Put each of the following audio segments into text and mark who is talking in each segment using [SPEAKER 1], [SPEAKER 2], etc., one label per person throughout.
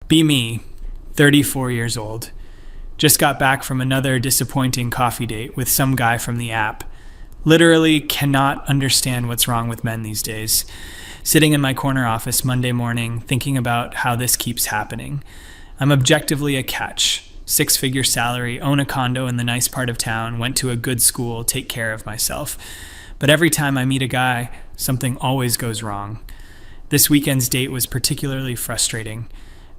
[SPEAKER 1] Be me, 34 years old. Just got back from another disappointing coffee date with some guy from the app. Literally cannot understand what's wrong with men these days. Sitting in my corner office Monday morning, thinking about how this keeps happening. I'm objectively a catch. 6-figure salary, own a condo in the nice part of town, went to a good school, take care of myself. But every time I meet a guy, something always goes wrong. This weekend's date was particularly frustrating.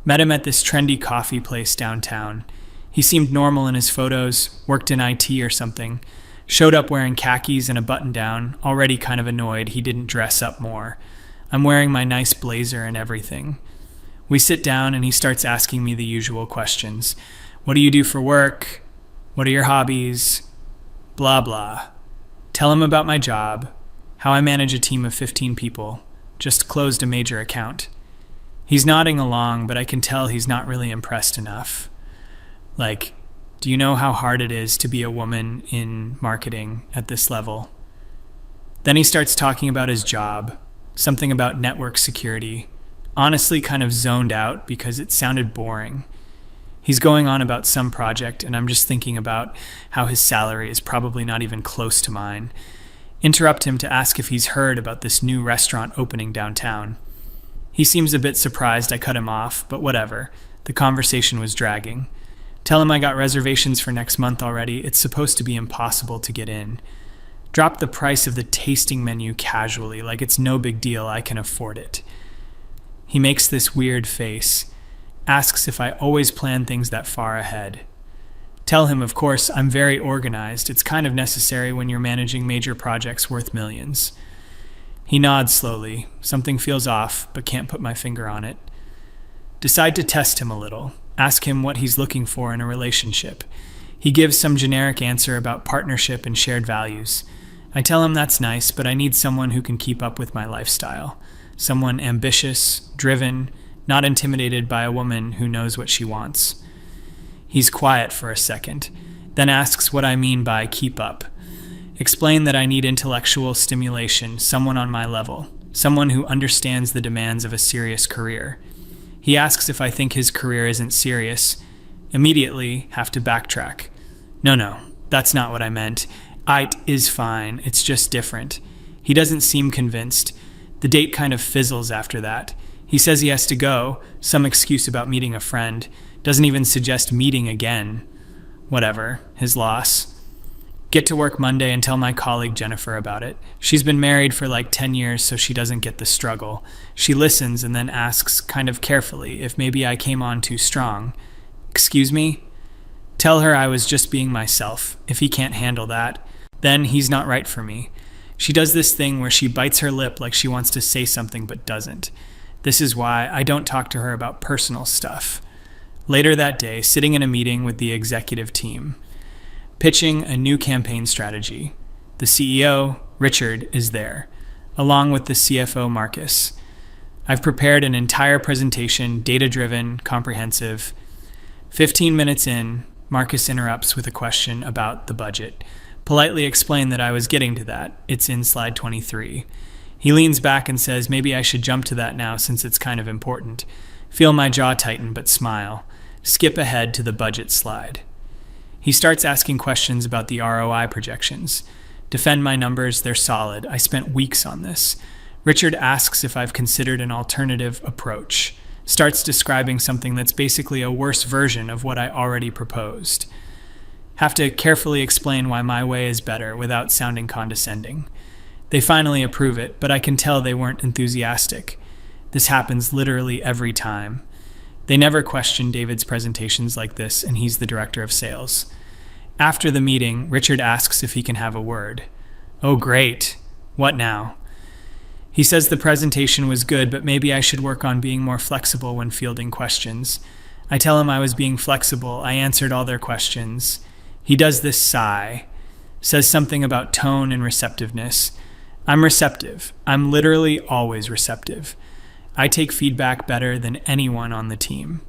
[SPEAKER 1] Met him at this trendy coffee place downtown. He seemed normal in his photos, worked in IT or something. Showed up wearing khakis and a button-down, already kind of annoyed he didn't dress up more. I'm wearing my nice blazer and everything. We sit down and he starts asking me the usual questions. What do you do for work? What are your hobbies? Blah, blah. Tell him about my job, how I manage a team of 15 people. Just closed a major account. He's nodding along, but I can tell he's not really impressed enough. Like, do you know how hard it is to be a woman in marketing at this level? Then he starts talking about his job, something about network security. Honestly, kind of zoned out because it sounded boring. He's going on about some project, and I'm just thinking about how his salary is probably not even close to mine. Interrupt him to ask if he's heard about this new restaurant opening downtown. He seems a bit surprised I cut him off, but whatever. The conversation was dragging. Tell him I got reservations for next month already. It's supposed to be impossible to get in. Drop the price of the tasting menu casually, like it's no big deal, I can afford it. He makes this weird face. Asks if I always plan things that far ahead. Tell him, of course, I'm very organized. It's kind of necessary when you're managing major projects worth millions. He nods slowly. Something feels off, but can't put my finger on it. Decide to test him a little. Ask him what he's looking for in a relationship. He gives some generic answer about partnership and shared values. I tell him that's nice, but I need someone who can keep up with my lifestyle. Someone ambitious, driven, not intimidated by a woman who knows what she wants. He's quiet for a second, then asks what I mean by keep up. Explain that I need intellectual stimulation, someone on my level, someone who understands the demands of a serious career. He asks if I think his career isn't serious. Immediately have to backtrack. No, that's not what I meant. AITA is fine, it's just different. He doesn't seem convinced. The date kind of fizzles after that. He says he has to go, some excuse about meeting a friend. Doesn't even suggest meeting again. Whatever, his loss. Get to work Monday and tell my colleague Jennifer about it. She's been married for like 10 years, so she doesn't get the struggle. She listens and then asks, kind of carefully, if maybe I came on too strong. Excuse me? Tell her I was just being myself. If he can't handle that, then he's not right for me. She does this thing where she bites her lip like she wants to say something but doesn't. This is why I don't talk to her about personal stuff. Later that day, sitting in a meeting with the executive team, pitching a new campaign strategy. The CEO, Richard, is there, along with the CFO, Marcus. I've prepared an entire presentation, data-driven, comprehensive. 15 minutes in, Marcus interrupts with a question about the budget. Politely explain that I was getting to that. It's in slide 23. He leans back and says maybe I should jump to that now since it's kind of important. Feel my jaw tighten but smile. Skip ahead to the budget slide. He starts asking questions about the ROI projections. Defend my numbers, they're solid. I spent weeks on this. Richard asks if I've considered an alternative approach. Starts describing something that's basically a worse version of what I already proposed. Have to carefully explain why my way is better without sounding condescending. They finally approve it, but I can tell they weren't enthusiastic. This happens literally every time. They never question David's presentations like this, and he's the director of sales. After the meeting, Richard asks if he can have a word. Oh, great. What now? He says the presentation was good, but maybe I should work on being more flexible when fielding questions. I tell him I was being flexible. I answered all their questions. He does this sigh, says something about tone and receptiveness. I'm receptive. I'm literally always receptive. I take feedback better than anyone on the team.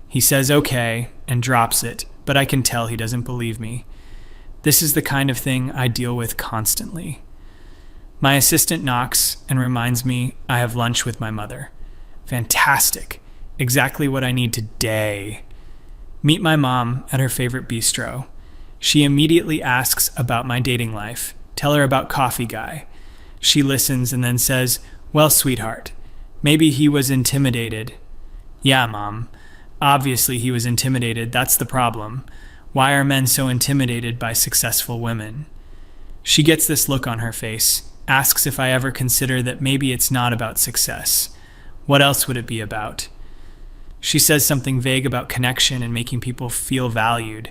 [SPEAKER 1] He says okay and drops it, but I can tell he doesn't believe me. This is the kind of thing I deal with constantly. My assistant knocks and reminds me I have lunch with my mother. Fantastic. Exactly what I need today. Meet my mom at her favorite bistro. She immediately asks about my dating life. Tell her about Coffee Guy. She listens and then says, "Well, sweetheart, maybe he was intimidated." Yeah, Mom. Obviously he was intimidated. That's the problem. Why are men so intimidated by successful women? She gets this look on her face, asks if I ever consider that maybe it's not about success. What else would it be about? She says something vague about connection and making people feel valued.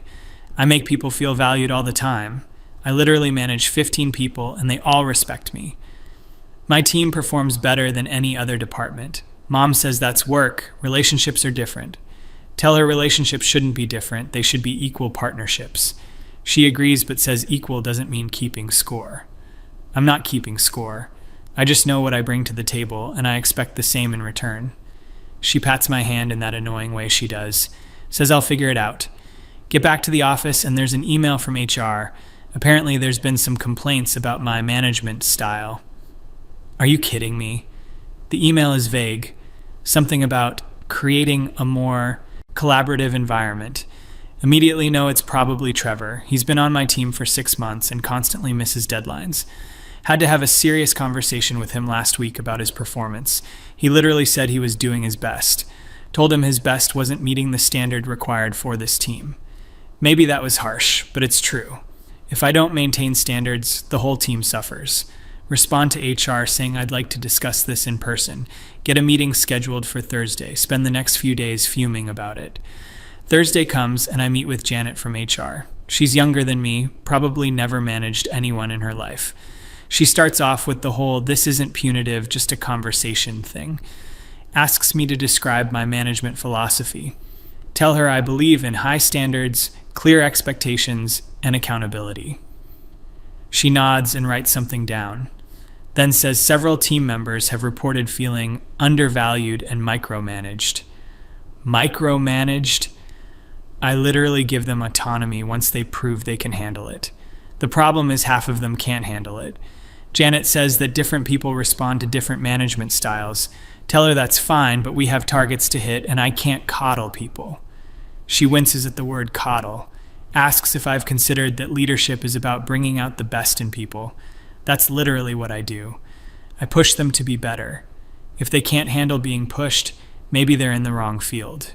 [SPEAKER 1] I make people feel valued all the time. I literally manage 15 people and they all respect me. My team performs better than any other department. Mom says that's work. Relationships are different. Tell her relationships shouldn't be different. They should be equal partnerships. She agrees but says equal doesn't mean keeping score. I'm not keeping score. I just know what I bring to the table and I expect the same in return. She pats my hand in that annoying way she does. Says I'll figure it out. Get back to the office and there's an email from HR. Apparently there's been some complaints about my management style. Are you kidding me? The email is vague. Something about creating a more collaborative environment. Immediately know it's probably Trevor. He's been on my team for 6 months and constantly misses deadlines. Had to have a serious conversation with him last week about his performance. He literally said he was doing his best. Told him his best wasn't meeting the standard required for this team. Maybe that was harsh, but it's true. If I don't maintain standards, the whole team suffers. Respond to HR saying I'd like to discuss this in person. Get a meeting scheduled for Thursday. Spend the next few days fuming about it. Thursday comes and I meet with Janet from HR. She's younger than me, probably never managed anyone in her life. She starts off with the whole "this isn't punitive, just a conversation" thing. Asks me to describe my management philosophy. Tell her I believe in high standards, clear expectations, and accountability. She nods and writes something down. Then says several team members have reported feeling undervalued and micromanaged. Micromanaged? I literally give them autonomy once they prove they can handle it. The problem is half of them can't handle it. Janet says that different people respond to different management styles. Tell her that's fine, but we have targets to hit and I can't coddle people. She winces at the word coddle. Asks if I've considered that leadership is about bringing out the best in people. That's literally what I do. I push them to be better. If they can't handle being pushed, maybe they're in the wrong field.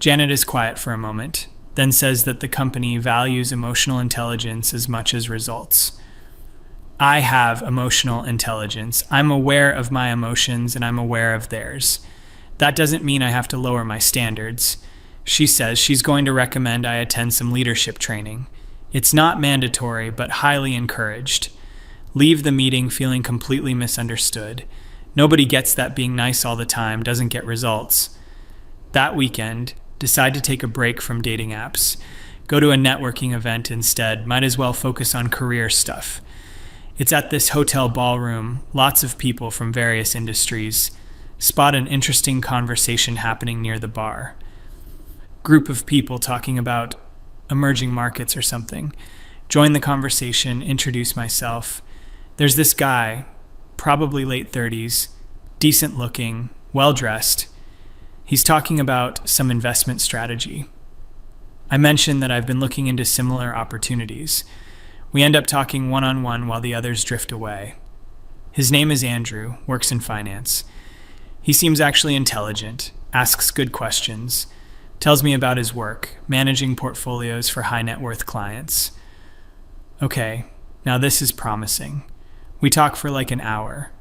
[SPEAKER 1] Janet is quiet for a moment, then says that the company values emotional intelligence as much as results. I have emotional intelligence. I'm aware of my emotions and I'm aware of theirs. That doesn't mean I have to lower my standards. She says she's going to recommend I attend some leadership training. It's not mandatory, but highly encouraged. Leave the meeting feeling completely misunderstood. Nobody gets that being nice all the time doesn't get results. That weekend, decide to take a break from dating apps. Go to a networking event instead. Might as well focus on career stuff. It's at this hotel ballroom, lots of people from various industries. Spot an interesting conversation happening near the bar. Group of people talking about emerging markets or something. Join the conversation, introduce myself. There's this guy, probably late 30s, decent looking, well dressed. He's talking about some investment strategy. I mention that I've been looking into similar opportunities. We end up talking one-on-one while the others drift away. His name is Andrew, works in finance. He seems actually intelligent, asks good questions, tells me about his work, managing portfolios for high net worth clients. Okay, now this is promising. We talk for like an hour.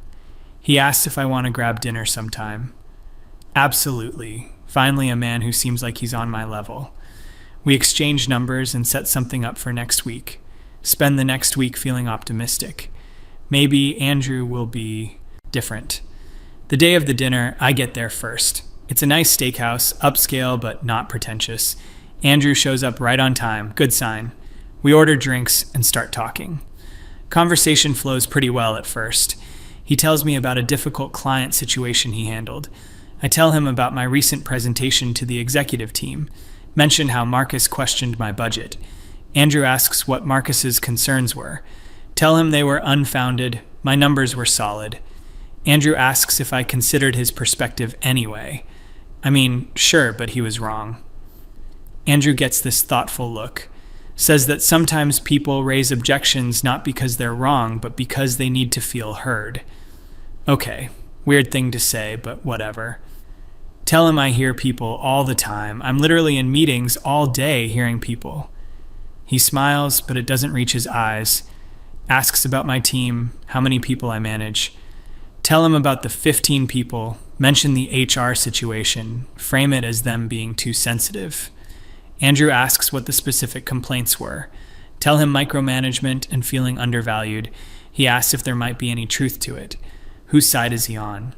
[SPEAKER 1] He asks if I want to grab dinner sometime. Absolutely. Finally, a man who seems like he's on my level. We exchange numbers and set something up for next week. Spend the next week feeling optimistic. Maybe Andrew will be different. The day of the dinner, I get there first. It's a nice steakhouse, upscale but not pretentious. Andrew shows up right on time, good sign. We order drinks and start talking. Conversation flows pretty well at first. He tells me about a difficult client situation he handled. I tell him about my recent presentation to the executive team, mention how Marcus questioned my budget. Andrew asks what Marcus's concerns were. Tell him they were unfounded, my numbers were solid. Andrew asks if I considered his perspective anyway. I mean, sure, but he was wrong. Andrew gets this thoughtful look, says that sometimes people raise objections not because they're wrong, but because they need to feel heard. Okay, weird thing to say, but whatever. Tell him I hear people all the time. I'm literally in meetings all day hearing people. He smiles, but it doesn't reach his eyes. Asks about my team, how many people I manage. Tell him about the 15 people. Mention the HR situation. Frame it as them being too sensitive. Andrew asks what the specific complaints were. Tell him micromanagement and feeling undervalued. He asks if there might be any truth to it. Whose side is he on?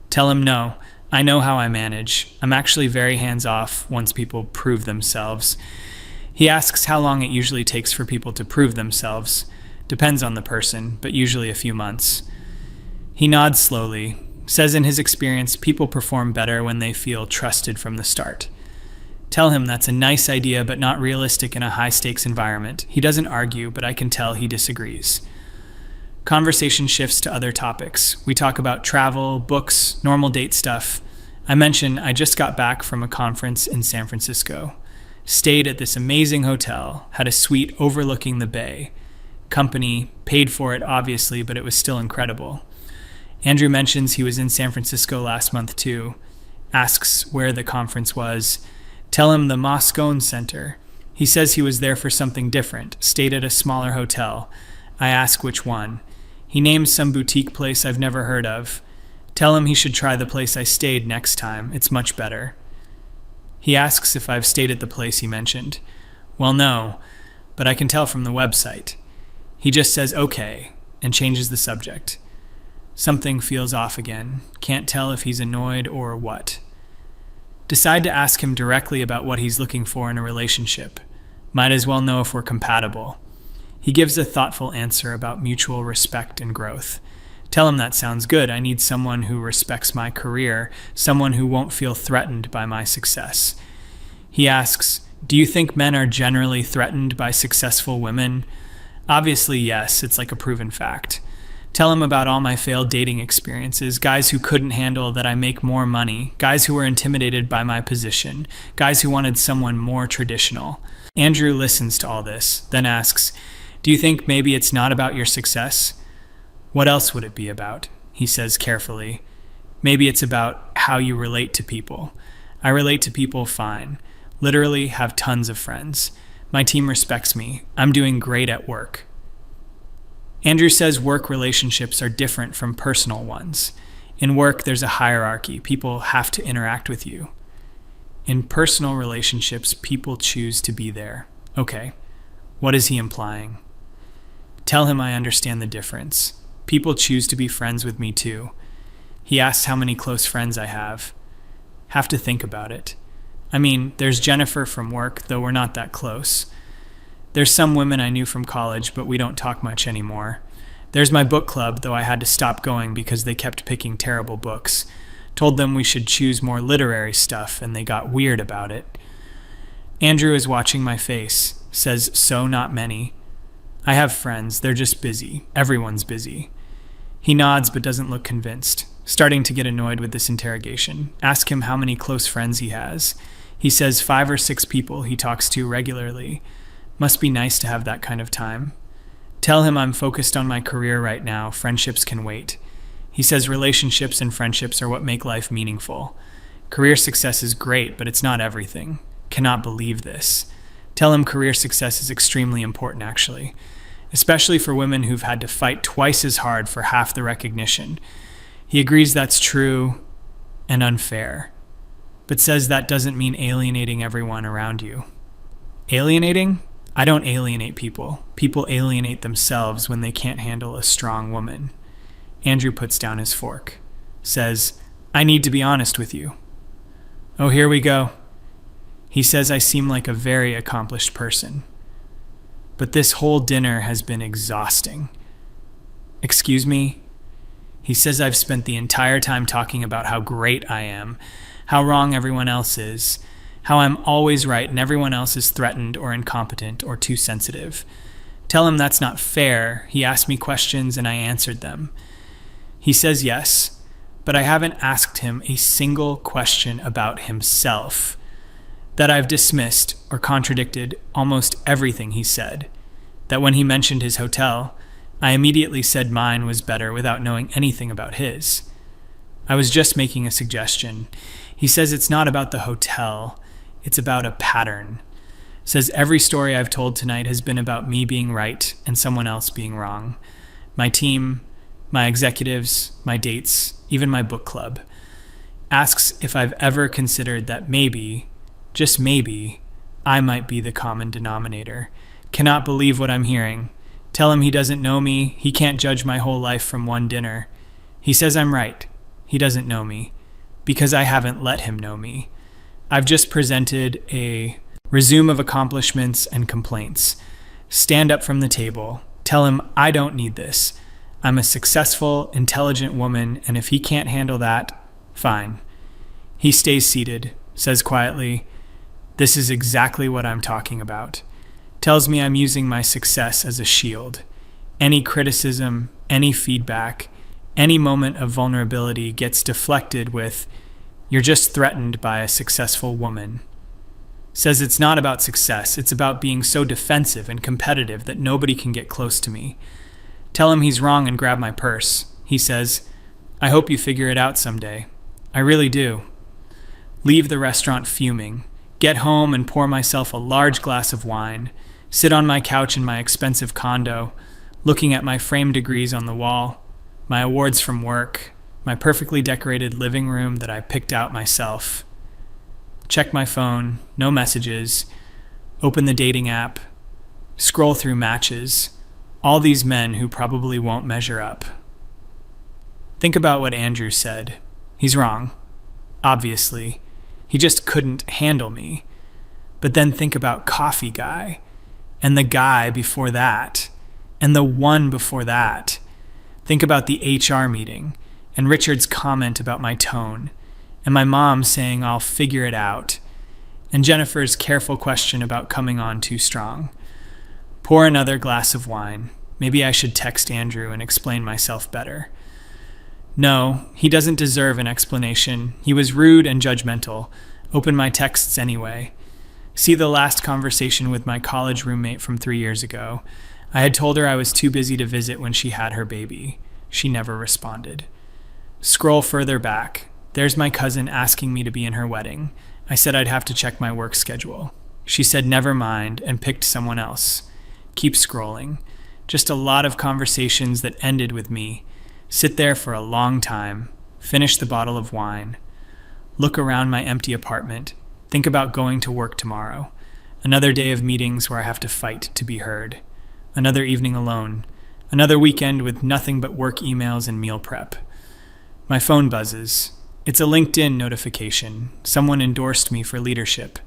[SPEAKER 1] Tell him no. I know how I manage. I'm actually very hands-off once people prove themselves. He asks how long it usually takes for people to prove themselves. Depends on the person, but usually a few months. He nods slowly, says in his experience people perform better when they feel trusted from the start. Tell him that's a nice idea but not realistic in a high-stakes environment. He doesn't argue, but I can tell he disagrees. Conversation shifts to other topics. We talk about travel, books, normal date stuff. I mention I just got back from a conference in San Francisco. Stayed at this amazing hotel, had a suite overlooking the bay. Company, paid for it obviously, but it was still incredible. Andrew mentions he was in San Francisco last month too. Asks where the conference was. Tell him the Moscone Center. He says he was there for something different, stayed at a smaller hotel. I ask which one. He names some boutique place I've never heard of. Tell him he should try the place I stayed next time. It's much better. He asks if I've stayed at the place he mentioned. Well, no, but I can tell from the website. He just says okay and changes the subject. Something feels off again. Can't tell if he's annoyed or what. Decide to ask him directly about what he's looking for in a relationship. Might as well know if we're compatible. He gives a thoughtful answer about mutual respect and growth. Tell him that sounds good. I need someone who respects my career, someone who won't feel threatened by my success. He asks, do you think men are generally threatened by successful women? Obviously, yes. It's like a proven fact. Tell him about all my failed dating experiences, guys who couldn't handle that I make more money, guys who were intimidated by my position, guys who wanted someone more traditional. Andrew listens to all this, then asks, do you think maybe it's not about your success? What else would it be about? He says carefully. Maybe it's about how you relate to people. I relate to people fine. Literally have tons of friends. My team respects me. I'm doing great at work. Andrew says work relationships are different from personal ones. In work, there's a hierarchy. People have to interact with you. In personal relationships, people choose to be there. Okay, what is he implying? Tell him I understand the difference. People choose to be friends with me too. He asks how many close friends I have. Have to think about it. I mean, there's Jennifer from work, though we're not that close. There's some women I knew from college, but we don't talk much anymore. There's my book club, though I had to stop going because they kept picking terrible books. Told them we should choose more literary stuff, and they got weird about it. Andrew is watching my face, says so not many. I have friends, they're just busy. Everyone's busy. He nods but doesn't look convinced, starting to get annoyed with this interrogation. Ask him how many close friends he has. He says 5 or 6 people he talks to regularly. Must be nice to have that kind of time. Tell him I'm focused on my career right now. Friendships can wait. He says relationships and friendships are what make life meaningful. Career success is great, but it's not everything. Cannot believe this. Tell him career success is extremely important, actually. Especially for women who've had to fight twice as hard for half the recognition. He agrees that's true and unfair, but says that doesn't mean alienating everyone around you. Alienating? I don't alienate people. People alienate themselves when they can't handle a strong woman. Andrew puts down his fork. Says, I need to be honest with you. Oh, here we go. He says I seem like a very accomplished person. But this whole dinner has been exhausting. Excuse me? He says I've spent the entire time talking about how great I am, how wrong everyone else is, how I'm always right and everyone else is threatened or incompetent or too sensitive. Tell him that's not fair. He asked me questions and I answered them. He says yes, but I haven't asked him a single question about himself. That I've dismissed or contradicted almost everything he said. That when he mentioned his hotel, I immediately said mine was better without knowing anything about his. I was just making a suggestion. He says it's not about the hotel, it's about a pattern. Says every story I've told tonight has been about me being right and someone else being wrong. My team, my executives, my dates, even my book club. Asks if I've ever considered that maybe, just maybe, I might be the common denominator. Cannot believe what I'm hearing. Tell him he doesn't know me. He can't judge my whole life from one dinner. He says I'm right. He doesn't know me. Because I haven't let him know me. I've just presented a resume of accomplishments and complaints. Stand up from the table. Tell him I don't need this. I'm a successful, intelligent woman, and if he can't handle that, fine. He stays seated, says quietly, "This is exactly what I'm talking about." Tells me I'm using my success as a shield. Any criticism, any feedback, any moment of vulnerability gets deflected with, "You're just threatened by a successful woman." Says it's not about success, it's about being so defensive and competitive that nobody can get close to me. Tell him he's wrong and grab my purse. He says, "I hope you figure it out someday." I really do. Leave the restaurant fuming. Get home and pour myself a large glass of wine. Sit on my couch in my expensive condo, looking at my framed degrees on the wall, my awards from work, my perfectly decorated living room that I picked out myself. Check my phone, no messages, open the dating app, scroll through matches, all these men who probably won't measure up. Think about what Andrew said. He's wrong, obviously. He just couldn't handle me. But then think about Coffee Guy, and the guy before that, and the one before that. Think about the HR meeting, and Richard's comment about my tone, and my mom saying I'll figure it out, and Jennifer's careful question about coming on too strong. Pour another glass of wine. Maybe I should text Andrew and explain myself better. No, he doesn't deserve an explanation. He was rude and judgmental. Open my texts anyway. See the last conversation with my college roommate from 3 years ago. I had told her I was too busy to visit when she had her baby. She never responded. Scroll further back. There's my cousin asking me to be in her wedding. I said I'd have to check my work schedule. She said never mind and picked someone else. Keep scrolling. Just a lot of conversations that ended with me. Sit there for a long time. Finish the bottle of wine. Look around my empty apartment. Think about going to work tomorrow. Another day of meetings where I have to fight to be heard. Another evening alone. Another weekend with nothing but work emails and meal prep. My phone buzzes. It's a LinkedIn notification. Someone endorsed me for leadership.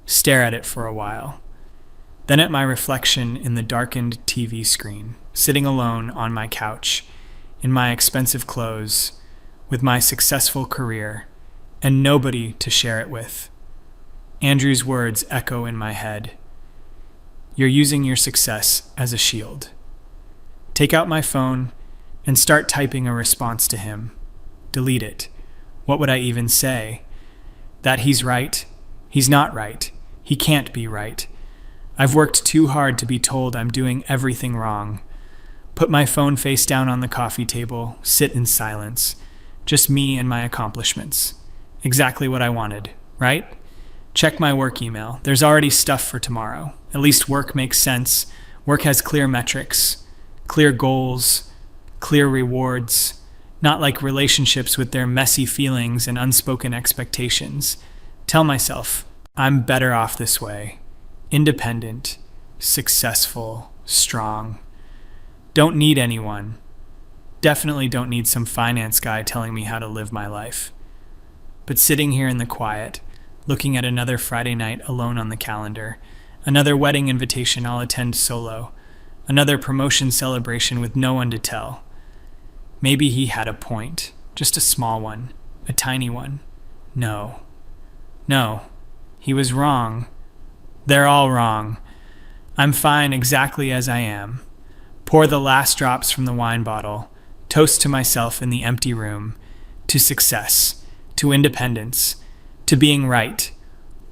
[SPEAKER 1] Stare at it for a while. Then at my reflection in the darkened TV screen, sitting alone on my couch, in my expensive clothes, with my successful career, and nobody to share it with. Andrew's words echo in my head. You're using your success as a shield. Take out my phone and start typing a response to him. Delete it. What would I even say? That he's right? He's not right. He can't be right. I've worked too hard to be told I'm doing everything wrong. Put my phone face down on the coffee table, sit in silence. Just me and my accomplishments. Exactly what I wanted, right? Check my work email. There's already stuff for tomorrow. At least work makes sense. Work has clear metrics, clear goals, clear rewards. Not like relationships with their messy feelings and unspoken expectations. Tell myself, I'm better off this way. Independent, successful, strong. Don't need anyone. Definitely don't need some finance guy telling me how to live my life. But sitting here in the quiet, looking at another Friday night alone on the calendar, another wedding invitation I'll attend solo, another promotion celebration with no one to tell. Maybe he had a point, just a small one, a tiny one. No, he was wrong. They're all wrong. I'm fine exactly as I am. Pour the last drops from the wine bottle, toast to myself in the empty room, to success, to independence, to being right,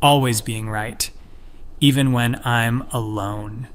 [SPEAKER 1] always being right, even when I'm alone.